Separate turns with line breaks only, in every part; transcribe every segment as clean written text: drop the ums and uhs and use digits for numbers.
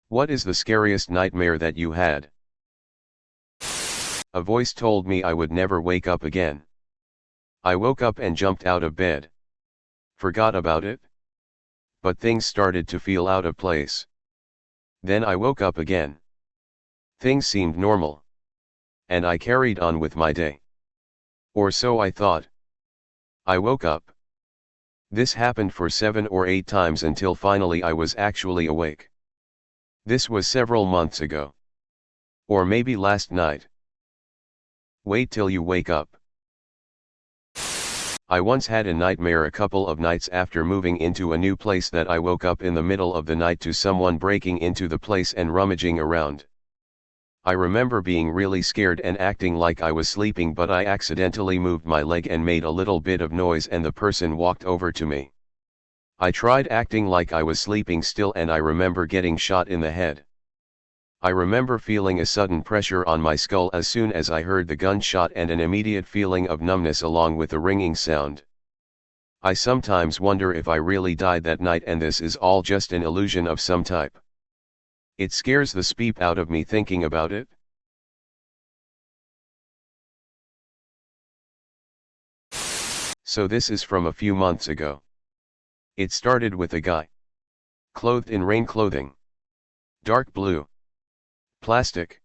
What is the scariest nightmare that you had? A voice told me I would never wake up again. I woke up and jumped out of bed. Forgot about it. But things started to feel out of place. Then I woke up again. Things seemed normal. And I carried on with my day. Or so I thought. I woke up. This happened for 7 or 8 times until finally I was actually awake. This was several months ago. Or maybe last night. Wait till you wake up. I once had a nightmare a couple of nights after moving into a new place that I woke up in the middle of the night to someone breaking into the place and rummaging around. I remember being really scared and acting like I was sleeping, but I accidentally moved my leg and made a little bit of noise and the person walked over to me. I tried acting like I was sleeping still and I remember getting shot in the head. I remember feeling a sudden pressure on my skull as soon as I heard the gunshot and an immediate feeling of numbness along with a ringing sound. I sometimes wonder if I really died that night and this is all just an illusion of some type. It scares the speep out of me thinking about it. So this is from a few months ago. It started with a guy. Clothed in rain clothing. Dark blue. Plastic.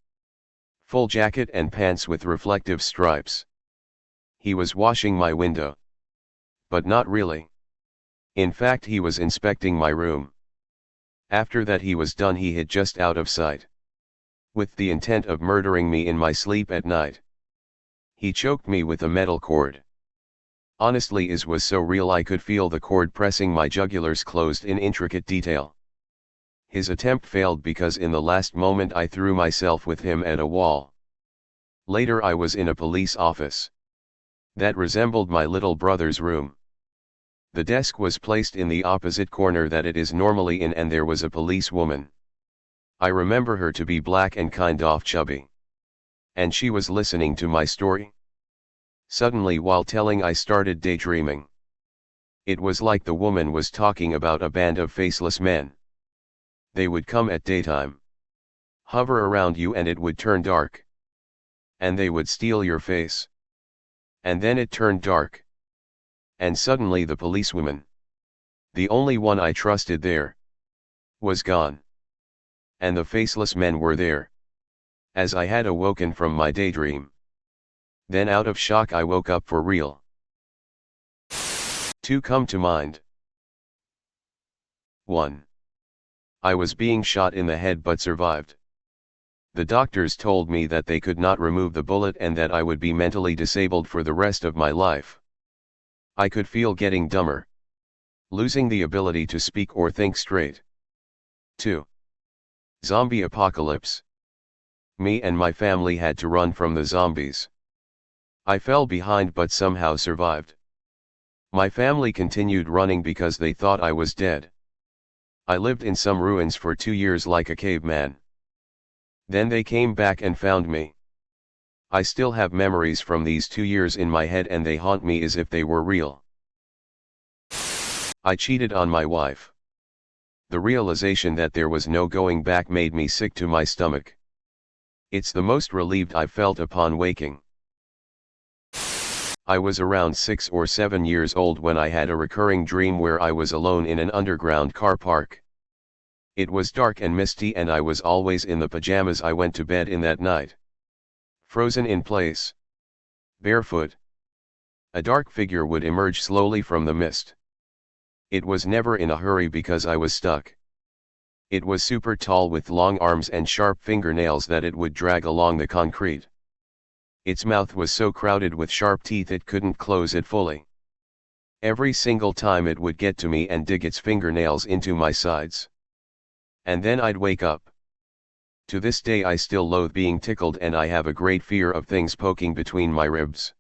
Full jacket and pants with reflective stripes. He was washing my window. But not really. In fact, he was inspecting my room. After that he was done, he hid just out of sight. With the intent of murdering me in my sleep at night. He choked me with a metal cord. Honestly, it was so real I could feel the cord pressing my jugulars closed in intricate detail. His attempt failed because in the last moment I threw myself with him at a wall. Later I was in a police office. That resembled my little brother's room. The desk was placed in the opposite corner that it is normally in and there was a policewoman. I remember her to be black and kind of chubby. And she was listening to my story. Suddenly while telling I started daydreaming. It was like the woman was talking about a band of faceless men. They would come at daytime. Hover around you and it would turn dark. And they would steal your face. And then it turned dark. And suddenly the policewoman, the only one I trusted there, was gone. And the faceless men were there. As I had awoken from my daydream. Then out of shock I woke up for real. 2 come to mind. 1. I was being shot in the head but survived. The doctors told me that they could not remove the bullet and that I would be mentally disabled for the rest of my life. I could feel getting dumber. Losing the ability to speak or think straight. 2. Zombie apocalypse. Me and my family had to run from the zombies. I fell behind but somehow survived. My family continued running because they thought I was dead. I lived in some ruins for 2 years like a caveman. Then they came back and found me. I still have memories from these 2 years in my head and they haunt me as if they were real. I cheated on my wife. The realization that there was no going back made me sick to my stomach. It's the most relieved I've felt upon waking. I was around 6 or 7 years old when I had a recurring dream where I was alone in an underground car park. It was dark and misty and I was always in the pajamas I went to bed in that night. Frozen in place. Barefoot. A dark figure would emerge slowly from the mist. It was never in a hurry because I was stuck. It was super tall with long arms and sharp fingernails that it would drag along the concrete. Its mouth was so crowded with sharp teeth it couldn't close it fully. Every single time it would get to me and dig its fingernails into my sides. And then I'd wake up. To this day I still loathe being tickled and I have a great fear of things poking between my ribs.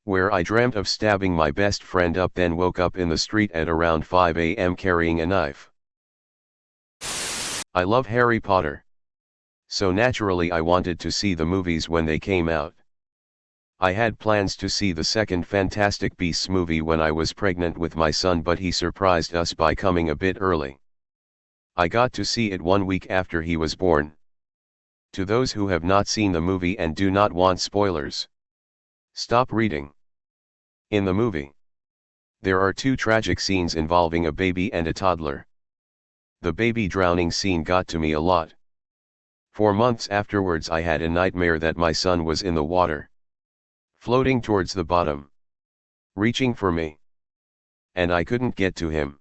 Where I dreamt of stabbing my best friend up, then woke up in the street at around 5 a.m. carrying a knife. I love Harry Potter. So naturally I wanted to see the movies when they came out. I had plans to see the second Fantastic Beasts movie when I was pregnant with my son, but he surprised us by coming a bit early. I got to see it 1 week after he was born. To those who have not seen the movie and do not want spoilers, stop reading. In the movie, there are two tragic scenes involving a baby and a toddler. The baby drowning scene got to me a lot. For months afterwards I had a nightmare that my son was in the water, floating towards the bottom, reaching for me. And I couldn't get to him.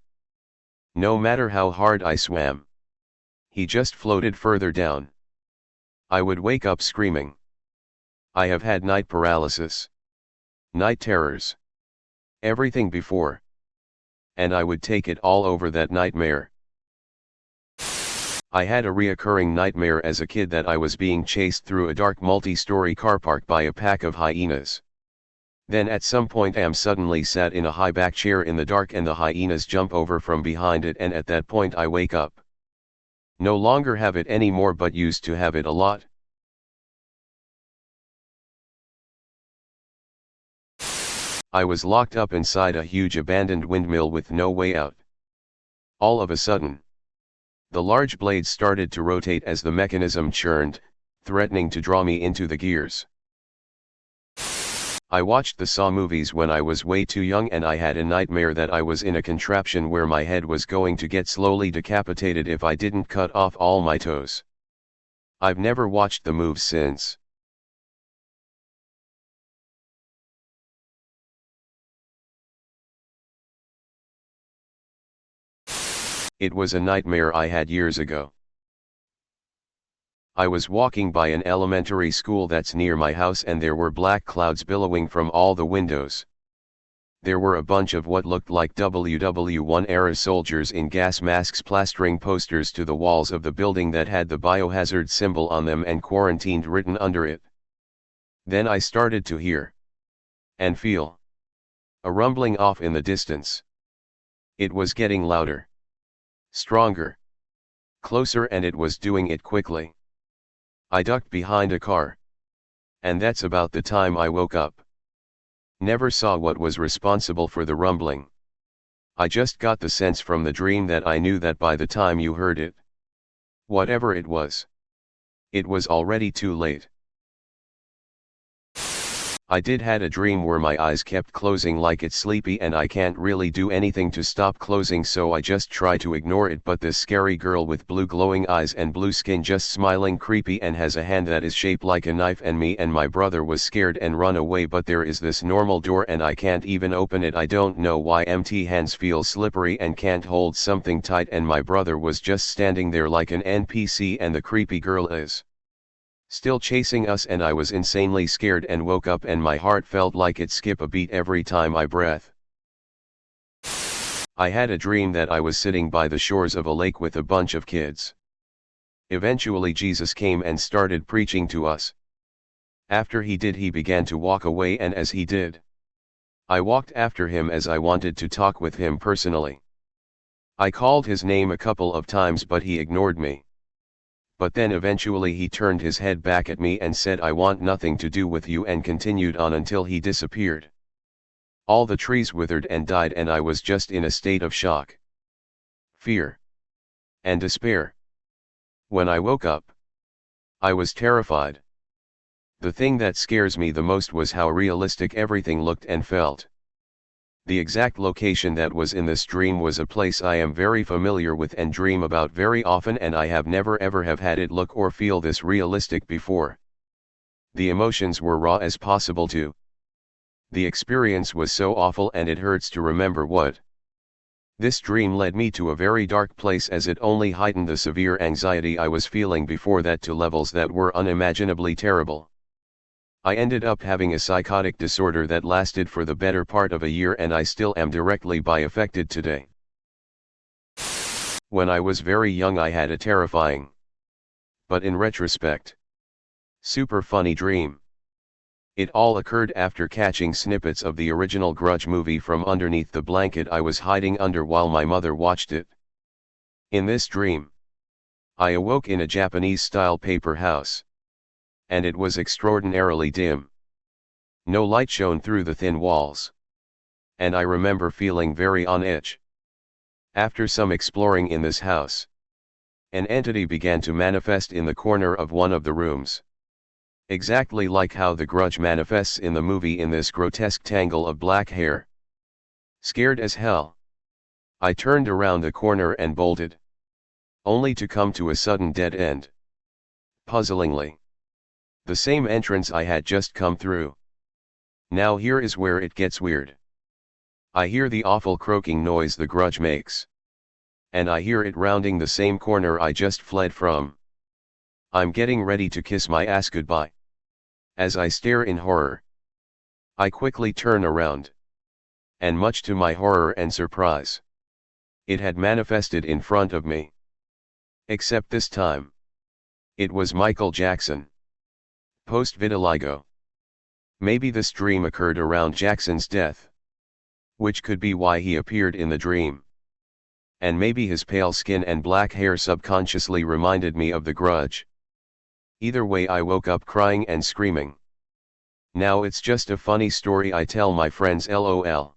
No matter how hard I swam, he just floated further down. I would wake up screaming. I have had night paralysis, night terrors, everything before. And I would take it all over that nightmare. I had a reoccurring nightmare as a kid that I was being chased through a dark multi-story car park by a pack of hyenas. Then at some point I am suddenly sat in a high back chair in the dark and the hyenas jump over from behind it, and at that point I wake up. No longer have it anymore, but used to have it a lot. I was locked up inside a huge abandoned windmill with no way out. All of a sudden, the large blades started to rotate as the mechanism churned, threatening to draw me into the gears. I watched the Saw movies when I was way too young, and I had a nightmare that I was in a contraption where my head was going to get slowly decapitated if I didn't cut off all my toes. I've never watched the movies since. It was a nightmare I had years ago. I was walking by an elementary school that's near my house, and there were black clouds billowing from all the windows. There were a bunch of what looked like WW1 era soldiers in gas masks plastering posters to the walls of the building that had the biohazard symbol on them and quarantined written under it. Then I started to hear and feel a rumbling off in the distance. It was getting louder, stronger, closer, and it was doing it quickly. I ducked behind a car. And that's about the time I woke up. Never saw what was responsible for the rumbling. I just got the sense from the dream that I knew that by the time you heard it, whatever it was already too late. I did had a dream where my eyes kept closing like it's sleepy, and I can't really do anything to stop closing, so I just try to ignore it, but this scary girl with blue glowing eyes and blue skin just smiling creepy and has a hand that is shaped like a knife, and me and my brother was scared and run away, but there is this normal door and I can't even open it. I don't know why empty hands feel slippery and can't hold something tight, and my brother was just standing there like an NPC, and the creepy girl is still chasing us, and I was insanely scared and woke up and my heart felt like it skip a beat every time I breath. I had a dream that I was sitting by the shores of a lake with a bunch of kids. Eventually Jesus came and started preaching to us. After he did, he began to walk away, and as he did, I walked after him as I wanted to talk with him personally. I called his name a couple of times, but he ignored me. But then eventually he turned his head back at me and said, "I want nothing to do with you," and continued on until he disappeared. All the trees withered and died, and I was just in a state of shock, fear, and despair. When I woke up, I was terrified. The thing that scares me the most was how realistic everything looked and felt. The exact location that was in this dream was a place I am very familiar with and dream about very often, and I have never ever have had it look or feel this realistic before. The emotions were raw as possible too. The experience was so awful and it hurts to remember what. This dream led me to a very dark place, as it only heightened the severe anxiety I was feeling before that to levels that were unimaginably terrible. I ended up having a psychotic disorder that lasted for the better part of a year, and I still am directly affected today. When I was very young I had a terrifying, but in retrospect, super funny dream. It all occurred after catching snippets of the original Grudge movie from underneath the blanket I was hiding under while my mother watched it. In this dream, I awoke in a Japanese-style paper house. And it was extraordinarily dim. No light shone through the thin walls. And I remember feeling very on edge. After some exploring in this house, An entity began to manifest in the corner of one of the rooms. Exactly like how the Grudge manifests in the movie in this grotesque tangle of black hair. Scared as hell, I turned around the corner and bolted. Only to come to a sudden dead end. Puzzlingly. The same entrance I had just come through. Now here is where it gets weird. I hear the awful croaking noise the Grudge makes. And I hear it rounding the same corner I just fled from. I'm getting ready to kiss my ass goodbye. As I stare in horror, I quickly turn around. And much to my horror and surprise, it had manifested in front of me. Except this time, it was Michael Jackson. Post vitiligo. Maybe this dream occurred around Jackson's death. Which could be why he appeared in the dream. And maybe his pale skin and black hair subconsciously reminded me of the Grudge. Either way, I woke up crying and screaming. Now it's just a funny story I tell my friends, lol.